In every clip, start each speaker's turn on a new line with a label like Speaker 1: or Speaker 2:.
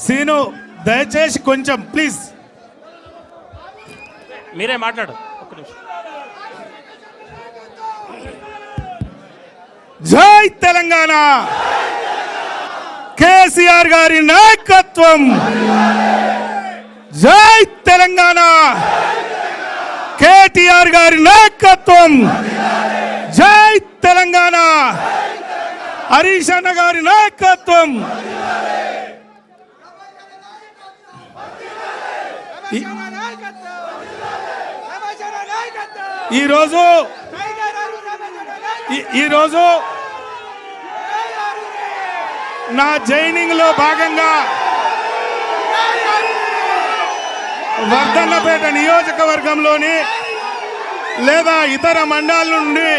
Speaker 1: Scene దయచేసి కొంచెం please
Speaker 2: మీరే మాట్లాడు ఒక్క నిమిషం.
Speaker 1: జై తెలంగాణ, కేసీఆర్ గారి నాయకత్వం. జై తెలంగాణ, కేటీఆర్ గారి నాయకత్వం. జై తెలంగాణ, హరీష్ అన్న గారి నాయకత్వం. ఈరోజు నా జైనింగ్ లో భాగంగా వర్ధన్నపేట నియోజకవర్గంలోని లేదా ఇతర మండలాల నుండి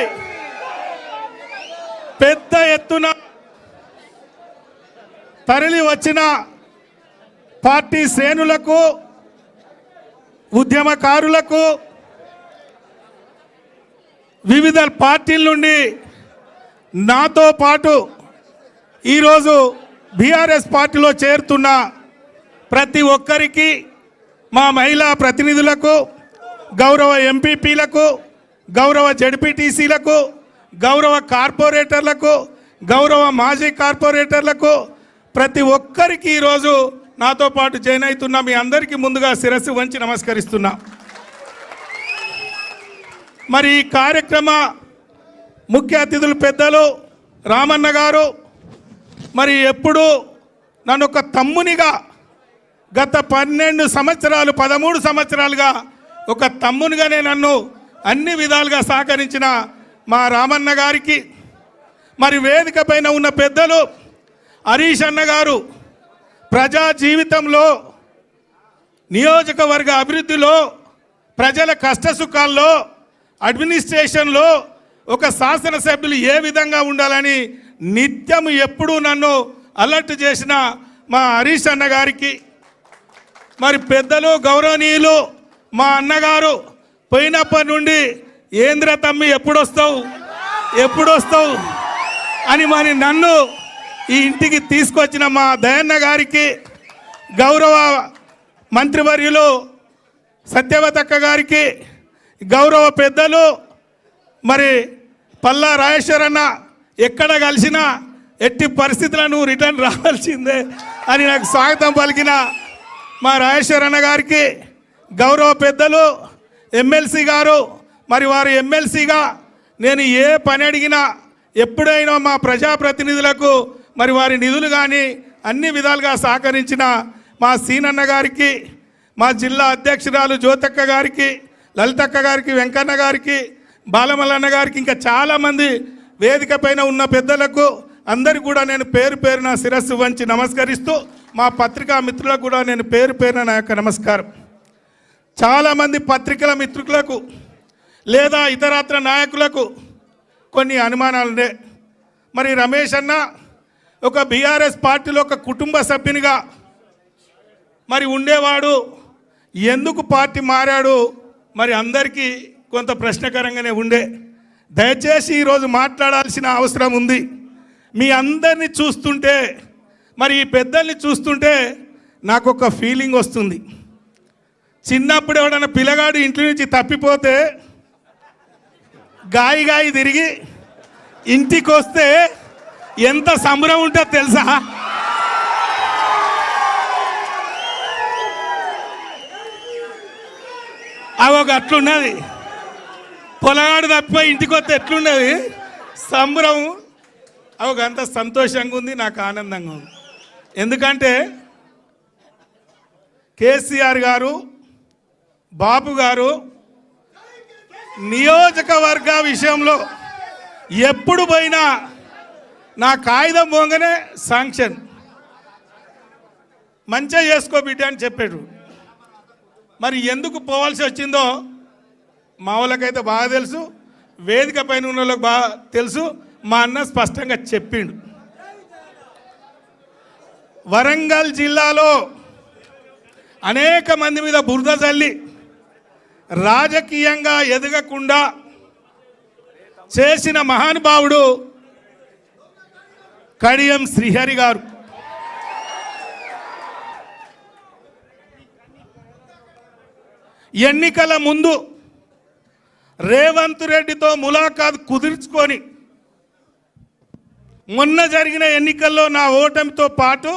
Speaker 1: పెద్ద ఎత్తున తరలి వచ్చిన పార్టీ శ్రేణులకు, ఉద్యమకారులకు, వివిధ పార్టీల నుండి నాతో పాటు ఈరోజు బీఆర్ఎస్ పార్టీలో చేరుతున్న ప్రతి ఒక్కరికి, మా మహిళా ప్రతినిధులకు, గౌరవ ఎంపీపీలకు, గౌరవ జడ్పీటీసీలకు, గౌరవ కార్పొరేటర్లకు, గౌరవ మాజీ కార్పొరేటర్లకు, ప్రతి ఒక్కరికి ఈరోజు నాతో పాటు జాయిన్ అవుతున్న మీ అందరికీ ముందుగా శిరస్సు వంచి నమస్కరిస్తున్నా. మరి ఈ కార్యక్రమ ముఖ్య అతిథులు పెద్దలు రామన్న గారు మరి ఎప్పుడు నన్ను ఒక తమ్మునిగా గత 12 సంవత్సరాలు 13 సంవత్సరాలుగా ఒక తమ్మునిగానే నన్ను అన్ని విధాలుగా సహకరించిన మా రామన్న గారికి, మరి వేదిక పైన ఉన్న పెద్దలు హరీష్ అన్న గారు ప్రజా జీవితంలో, నియోజకవర్గ అభివృద్ధిలో, ప్రజల కష్టసుఖాల్లో, అడ్మినిస్ట్రేషన్లో ఒక శాసనసభ్యులు ఏ విధంగా ఉండాలని నిత్యం ఎప్పుడూ నన్ను అలర్ట్ చేసిన మా హరీష్ అన్న గారికి, మరి పెద్దలు గౌరవనీయులు మా అన్నగారు పోయినప్పటి నుండి ఏంద్ర తమ్మి ఎప్పుడొస్తావు అని మరి నన్ను ఈ ఇంటికి తీసుకొచ్చిన మా దయన్న గారికి, గౌరవ మంత్రివర్యులు సత్యవతక్క గారికి, గౌరవ పెద్దలు మరి పల్లా రాజేశ్వరన్న ఎక్కడ కలిసినా ఎట్టి పరిస్థితులను రిటర్న్ రావాల్సిందే అని నాకు స్వాగతం పలికిన మా రాజేశ్వరన్న గారికి, గౌరవ పెద్దలు ఎమ్మెల్సీ గారు, మరి వారు ఎమ్మెల్సీగా నేను ఏ పని అడిగినా ఎప్పుడైనా మా ప్రజాప్రతినిధులకు మరి వారి నిధులు కానీ అన్ని విధాలుగా సహకరించిన మా సీనన్న గారికి, మా జిల్లా అధ్యక్షురాలు జ్యోతక్క గారికి, లలితక్క గారికి, వెంకన్న గారికి, బాలమల్లన్న గారికి, ఇంకా చాలామంది వేదిక పైన ఉన్న పెద్దలకు అందరికీ కూడా నేను పేరు పేరున శిరస్సు వంచి నమస్కరిస్తూ, మా పత్రికా మిత్రులకు కూడా నేను పేరు పేరున నా యొక్క నమస్కారం. చాలామంది పత్రికల మిత్రులకు లేదా ఇతరత్ర నాయకులకు కొన్ని అనుమానాలు ఉండే. మరి రమేష్ అన్న ఒక బీఆర్ఎస్ పార్టీలో ఒక కుటుంబ సభ్యునిగా మరి ఉండేవాడు, ఎందుకు పార్టీ మారాడు మరి అందరికీ కొంత ప్రశ్నకరంగానే ఉండే. దయచేసి ఈరోజు మాట్లాడాల్సిన అవసరం ఉంది. మీ అందరినీ చూస్తుంటే, మరి ఈ పెద్దల్ని చూస్తుంటే నాకు ఒక ఫీలింగ్ వస్తుంది. చిన్నప్పుడు ఎవడన్నా పిల్లగాడు ఇంటి నుంచి తప్పిపోతే గాయి తిరిగి ఇంటికి వస్తే ఎంత సంబరం ఉంటుందో తెలుసా? అవొక అట్లున్నది. పొలగాడు తప్పిపోయి ఇంటికి వస్తే ఎట్లున్నది సంబరం, అవొక అంత సంతోషంగా ఉంది, నాకు ఆనందంగా ఉంది. ఎందుకంటే కేసీఆర్ గారు, బాబు గారు నియోజకవర్గ విషయంలో ఎప్పుడు పోయినా నా కాగితం పోగానే శాంక్షన్, మంచిగా చేసుకో బిడ్డ అని చెప్పాడు. మరి ఎందుకు పోవాల్సి వచ్చిందో మా వాళ్ళకైతే బాగా తెలుసు, వేదిక పైన ఉన్న వాళ్ళకి బాగా తెలుసు. మా అన్న స్పష్టంగా చెప్పిండు. వరంగల్ జిల్లాలో అనేక మంది మీద బురద జల్లి రాజకీయంగా ఎదగకుండా చేసిన మహానుభావుడు కడియం శ్రీహరి గారు. ఎన్నికల ముందు రేవంత్ రెడ్డితో ములాఖాత్ కుదుర్చుకొని మొన్న జరిగిన ఎన్నికల్లో నా ఓటమితో పాటు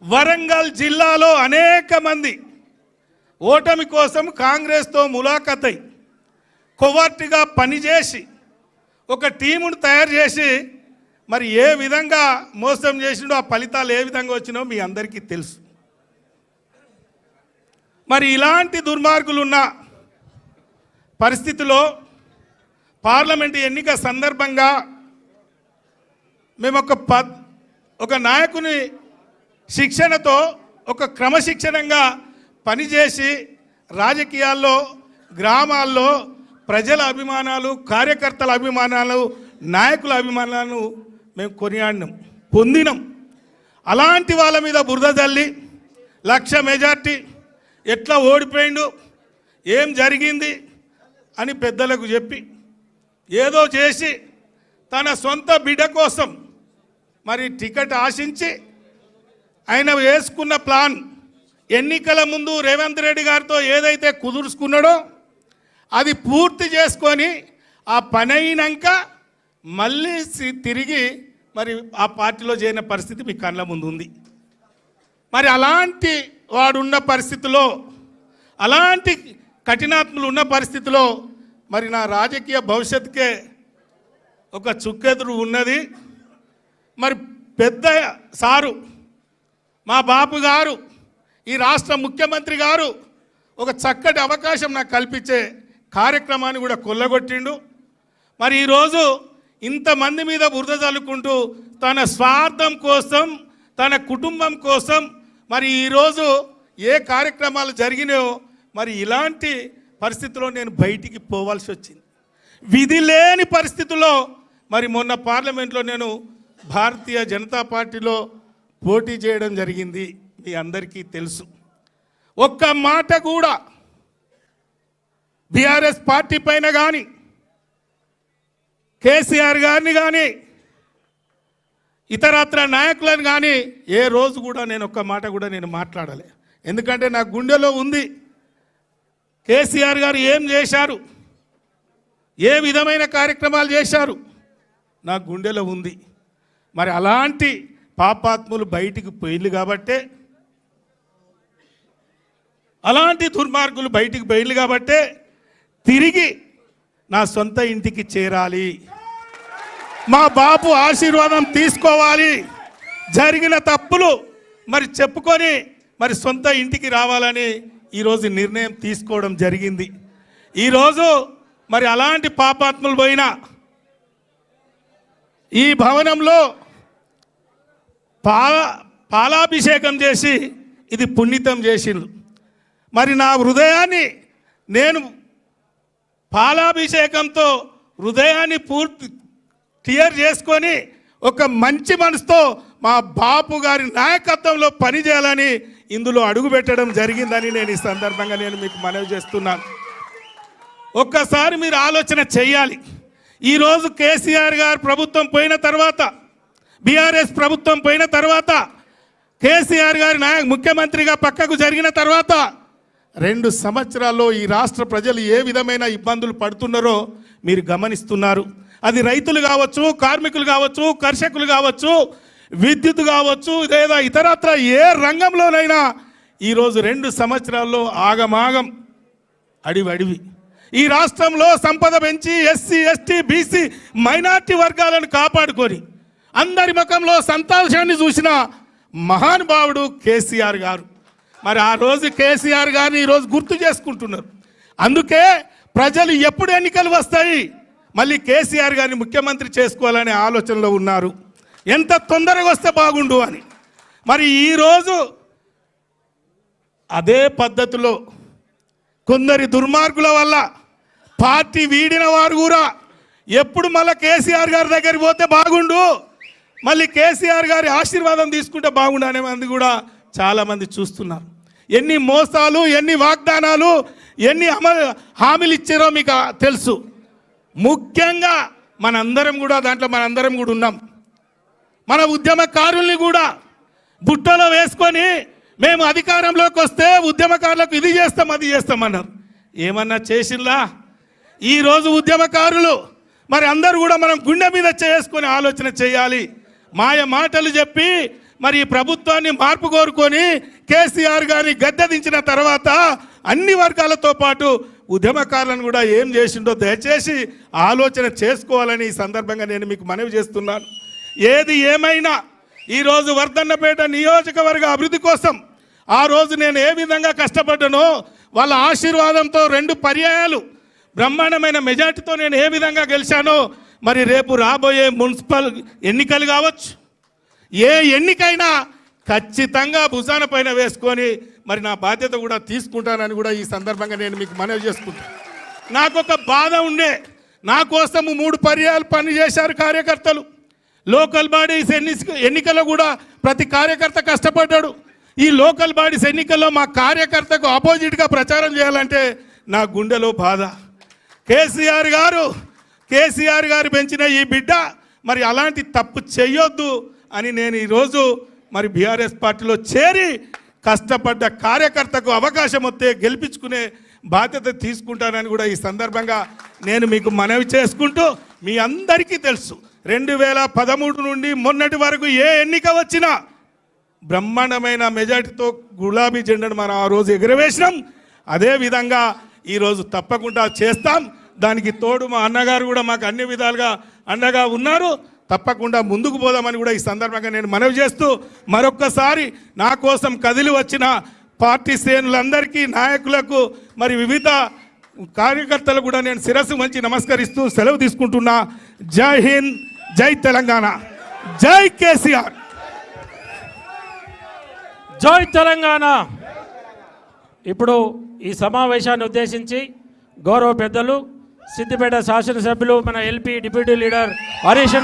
Speaker 1: వరంగల్ జిల్లాలో అనేక మంది ఓటమి కోసం కాంగ్రెస్తో ములాఖాత్ అయి కొవర్ట్గా పనిచేసి ఒక టీమును తయారు చేసి మరి ఏ విధంగా మోసం చేసిండో ఆ ఫలితాలు ఏ విధంగా వచ్చినో మీ అందరికీ తెలుసు. మరి ఇలాంటి దుర్మార్గులు ఉన్న పరిస్థితిలో పార్లమెంటు ఎన్నిక సందర్భంగా మేము ఒక నాయకుని శిక్షణతో ఒక క్రమశిక్షణంగా పనిచేసి రాజకీయాల్లో గ్రామాల్లో ప్రజల అభిమానాలు, కార్యకర్తల అభిమానాలు, నాయకుల అభిమానాలను మేము కొనియాడినాం, పొందినాం. అలాంటి వాళ్ళ మీద బురద జల్లి 1,00,000 మెజార్టీ ఎట్లా ఓడిపోయిండు, ఏం జరిగింది అని పెద్దలకు చెప్పి ఏదో చేసి తన సొంత బిడ్డ కోసం మరి టికెట్ ఆశించి ఆయన వేసుకున్న ప్లాన్ ఎన్నికల ముందు రేవంత్ రెడ్డి గారితో ఏదైతే కుదుర్చుకున్నాడో అది పూర్తి చేసుకొని ఆ పని అయినాక మళ్ళీ తిరిగి మరి ఆ పార్టీలో చేరిన పరిస్థితి మీ కళ్ళ ముందు ఉంది. మరి అలాంటి వాడున్న పరిస్థితిలో, అలాంటి కఠినాత్ములు ఉన్న పరిస్థితిలో మరి నా రాజకీయ భవిష్యత్తుకే ఒక చుక్కెదురు ఉన్నది. మరి పెద్ద సారు మా బాపు గారు, ఈ రాష్ట్ర ముఖ్యమంత్రి గారు ఒక చక్కటి అవకాశం నాకు కల్పించే కార్యక్రమాన్ని కూడా కొల్లగొట్టిండు. మరి ఈరోజు ఇంతమంది మీద బురద చల్లుకుంటూ తన స్వార్థం కోసం, తన కుటుంబం కోసం మరి ఈరోజు ఏ కార్యక్రమాలు జరిగినాయో మరి ఇలాంటి పరిస్థితుల్లో నేను బయటికి పోవాల్సి వచ్చింది. విధి లేని పరిస్థితుల్లో మరి మొన్న పార్లమెంట్లో నేను భారతీయ జనతా పార్టీలో పోటీ చేయడం జరిగింది, మీ అందరికీ తెలుసు. ఒక్క మాట కూడా బీఆర్ఎస్ పార్టీ పైన కానీ, కేసీఆర్ గారిని కానీ, ఇతరత్ర నాయకులను కానీ ఏ రోజు కూడా నేను ఒక్క మాట కూడా నేను మాట్లాడలే. ఎందుకంటే నా గుండెలో ఉంది కేసీఆర్ గారు ఏం చేశారు, ఏ విధమైన కార్యక్రమాలు చేశారు, నా గుండెలో ఉంది. మరి అలాంటి పాపాత్ములు బయటికి పోయిళ్ళు కాబట్టే, అలాంటి దుర్మార్గులు బయటికి పోయిళ్ళు కాబట్టే తిరిగి నా సొంత ఇంటికి చేరాలి, మా బాపు ఆశీర్వాదం తీసుకోవాలి, జరిగిన తప్పులు మరి చెప్పుకొని మరి సొంత ఇంటికి రావాలని ఈరోజు నిర్ణయం తీసుకోవడం జరిగింది. ఈరోజు మరి అలాంటి పాపాత్ములు పోయిన ఈ భవనంలో పాలాభిషేకం చేసి ఇది పుణ్యతం చేసిండ్రు. మరి నా హృదయాన్ని నేను పాలాభిషేకంతో హృదయాన్ని పూర్తి క్లియర్ చేసుకొని ఒక మంచి మనసుతో మా బాపు గారి నాయకత్వంలో పనిచేయాలని ఇందులో అడుగుపెట్టడం జరిగిందని నేను ఈ సందర్భంగా నేను మీకు మనవి చేస్తున్నాను. ఒక్కసారి మీరు ఆలోచన చేయాలి. ఈరోజు కేసీఆర్ గారు ప్రభుత్వం పోయిన తర్వాత, బీఆర్ఎస్ ప్రభుత్వం పోయిన తర్వాత, కేసీఆర్ గారి ముఖ్యమంత్రిగా పక్కకు జరిగిన తర్వాత 2 సంవత్సరాల్లో ఈ రాష్ట్ర ప్రజలు ఏ విధమైన ఇబ్బందులు పడుతున్నారో మీరు గమనిస్తున్నారు. అది రైతులు కావచ్చు, కార్మికులు కావచ్చు, కర్షకులు కావచ్చు, విద్యుత్ కావచ్చు, లేదా ఇతరత్ర ఏ రంగంలోనైనా ఈరోజు 2 సంవత్సరాల్లో ఆగమాగం, అడివి. ఈ రాష్ట్రంలో సంపద పెంచి ఎస్సీ, ఎస్టీ, బీసీ, మైనార్టీ వర్గాలను కాపాడుకొని అందరి ముఖంలో సంతోషాన్ని చూసిన మహానుభావుడు కేసీఆర్ గారు. మరి ఆ రోజు కేసీఆర్ గారిని ఈరోజు గుర్తు చేసుకుంటున్నారు. అందుకే ప్రజలు ఎప్పుడు ఎన్నికలు వస్తాయి మళ్ళీ కేసీఆర్ గారిని ముఖ్యమంత్రి చేసుకోవాలనే ఆలోచనలో ఉన్నారు. ఎంత తొందరగా వస్తే బాగుండు అని. మరి ఈరోజు అదే పద్ధతిలో కొందరి దుర్మార్గుల వల్ల పార్టీ వీడిన వారు కూడా ఎప్పుడు మళ్ళీ కేసీఆర్ గారి దగ్గరికి పోతే బాగుండు, మళ్ళీ కేసీఆర్ గారి ఆశీర్వాదం తీసుకుంటే బాగుండు అనే మంది కూడా చాలామంది చూస్తున్నారు. ఎన్ని మోసాలు, ఎన్ని వాగ్దానాలు, ఎన్ని హామీలు ఇచ్చారో మీకు తెలుసు. ముఖ్యంగా మనందరం కూడా ఉన్నాం. మన ఉద్యమకారుల్ని కూడా బుట్టలో వేసుకొని మేము అధికారంలోకి వస్తే ఉద్యమకారులకు ఇది చేస్తాం, అది చేస్తామన్నారు. ఏమన్నా చేసిందా? ఈరోజు ఉద్యమకారులు మరి అందరూ కూడా మనం గుండె మీద చేసుకొని ఆలోచన చేయాలి. మాయ మాటలు చెప్పి మరి ఈ ప్రభుత్వాన్ని మార్పు కోరుకొని కేసీఆర్ గారిని గద్దె దించిన తర్వాత అన్ని వర్గాలతో పాటు ఉద్యమకారులను కూడా ఏం చేసిండో దయచేసి ఆలోచన చేసుకోవాలని ఈ సందర్భంగా నేను మీకు మనవి చేస్తున్నాను. ఏది ఏమైనా ఈరోజు వర్ధన్నపేట నియోజకవర్గ అభివృద్ధి కోసం ఆ రోజు నేను ఏ విధంగా కష్టపడ్డానో వాళ్ళ ఆశీర్వాదంతో 2 పర్యాయాలు బ్రహ్మాండమైన మెజార్టీతో నేను ఏ విధంగా గెలిచానో మరి రేపు రాబోయే మున్సిపల్ ఎన్నికలు కావచ్చు, ఏ ఎన్నికైనా ఖచ్చితంగా భుజాన పైన వేసుకొని మరి నా బాధ్యత కూడా తీసుకుంటానని కూడా ఈ సందర్భంగా నేను మీకు మనవి చేసుకుంటాను. నాకు ఒక బాధ ఉండే, నా కోసము 3 పర్యాయాలు పనిచేశారు కార్యకర్తలు. లోకల్ బాడీస్ ఎన్నికల్లో కూడా ప్రతి కార్యకర్త కష్టపడ్డాడు. ఈ లోకల్ బాడీస్ ఎన్నికల్లో మా కార్యకర్తకు ఆపోజిట్గా ప్రచారం చేయాలంటే నా గుండెలో బాధ. కేసీఆర్ గారు పెంచిన ఈ బిడ్డ మరి అలాంటి తప్పు చేయొద్దు అని నేను ఈరోజు మరి బీఆర్ఎస్ పార్టీలో చేరి కష్టపడ్డ కార్యకర్తకు అవకాశం వస్తే గెలిపించుకునే బాధ్యత తీసుకుంటానని కూడా ఈ సందర్భంగా నేను మీకు మనవి చేసుకుంటూ, మీ అందరికీ తెలుసు 2013 నుండి మొన్నటి వరకు ఏ ఎన్నిక వచ్చినా బ్రహ్మాండమైన మెజార్టీతో గులాబీ జెండాను మనం ఆ రోజు ఎగురవేసినాం. అదేవిధంగా ఈరోజు తప్పకుండా చేస్తాం. దానికి తోడు మా అన్నగారు కూడా మాకు అన్ని విధాలుగా అండగా ఉన్నారు. తప్పకుండా ముందుకు పోదామని కూడా ఈ సందర్భంగా నేను మనవి చేస్తూ, మరొక్కసారి నా కోసం కదిలి వచ్చిన పార్టీ శ్రేణులందరికీ, నాయకులకు, మరి వివిధ కార్యకర్తలు కూడా నేను శిరస్సు మంచి నమస్కరిస్తూ సెలవు తీసుకుంటున్నా. జై హింద్, జై తెలంగాణ, జై కేసీఆర్.
Speaker 2: జై తెలంగాణ. ఇప్పుడు ఈ సమావేశాన్ని ఉద్దేశించి గౌరవ పెద్దలు సిద్దిపేట శాసనసభ్యులు మన ఎల్పీ డిప్యూటీ లీడర్ హరీష్ అన్న